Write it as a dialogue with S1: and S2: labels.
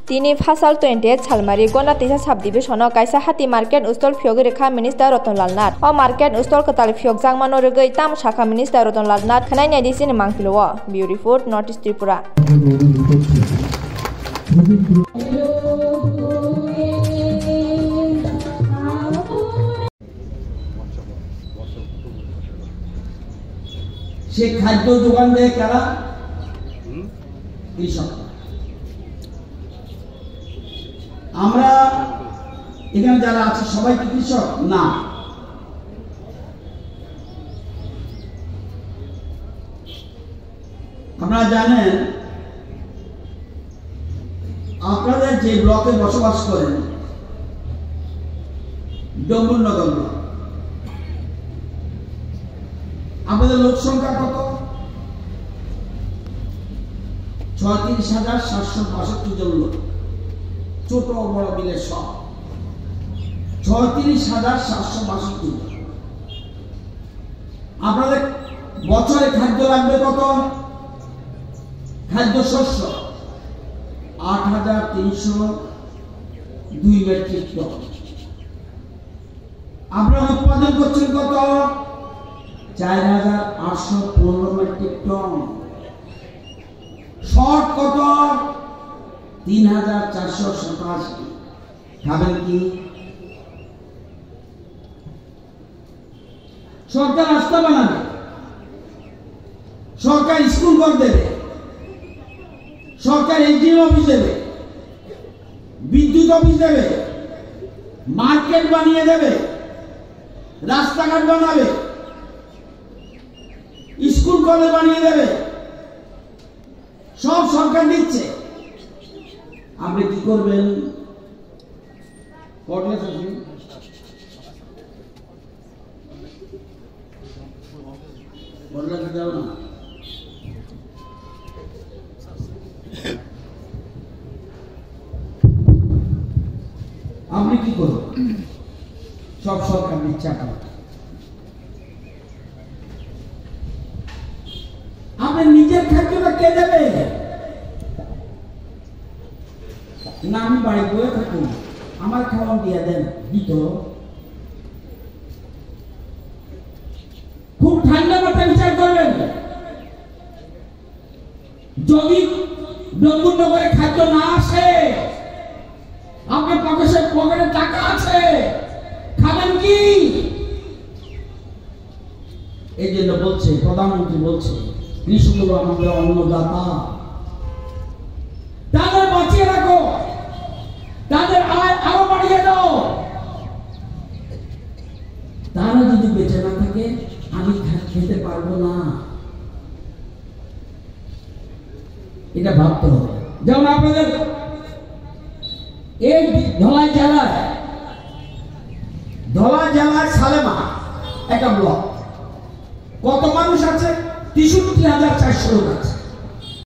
S1: তিনি ফাসাল 28 সালমারি গণাতিসা সাবডিভিশন কাইসা হাতি মার্কেট উস্তল ফিয়গ রেখা মিনিস্টার রতনলাল নাথ ও মার্কেট উস্তল কতাল ফিয়গ জাংমানো রগৈ তাম শাখা মিনিস্টার রতনলাল নাথ খানাই নাইদিসিন মাংপিলো বিউ রিপোর্ট নর্থ ইস্ট ত্রিপুরা
S2: সে খাদ্য যোগান দেয় কারা? কৃষক। আমরা এখানে যারা আছে সবাই কি কৃষক না? আপনারা জানেন আপনাদের যে ব্লকে বসবাস করেন ডম্বুরনগর ব্লক, আমাদের লোক সংখ্যা কত? 36,762 জন লোক, ছোট বড় মিলে সব 36,762 জন। আপনাদের বছরে খাদ্য লাগবে কত? খাদ্য শস্য 8,302 মেট্রিক টন। আপনারা উৎপাদন করছেন কত? 4,815 মেট্রিক টন। শর্ট কত? 3,487। খাবেন কি? সরকার রাস্তা বানাবে, সরকার স্কুল ঘর দেবে, সরকার এনজিও অফিস দেবে, বিদ্যুৎ অফিস দেবে, মার্কেট বানিয়ে দেবে, রাস্তাঘাট বানাবে, স্কুল কলেজ বানিয়ে দেবে, সব সরকার দিচ্ছে। আপনি কি করবেন? যাও না, আপনি কি করবেন? সব সরকার দিচ্ছে। আপনার নিজের খাদ্যটা কে দেবে? না আমি বাড়ি বয়ে থাকুন, আমার খাওয়ান দিয়ে দেন। দিত খুব ঠান্ডা মাথায় বিচার করবেন। যদি ডম্বুরনগরে খাদ্য না আসে, আপনার পকেটে টাকা আছে, খাবেন কি? এই জন্য বলছে প্রধানমন্ত্রী, বলছে কৃষকগুলো আমাদের অন্নদাতা, তাদের বাঁচিয়ে রাখো, তাদের আয় আরো বাড়িয়ে দাও। তারা যদি বেঁচে না থাকে আমি খেতে পারবো না, এটা ভাবতে হবে। যেমন আপনাদের এই ধলাই জেলায় সালেমা একটা ব্লক, কত মানুষ আছে? 63,400 লোক আছে।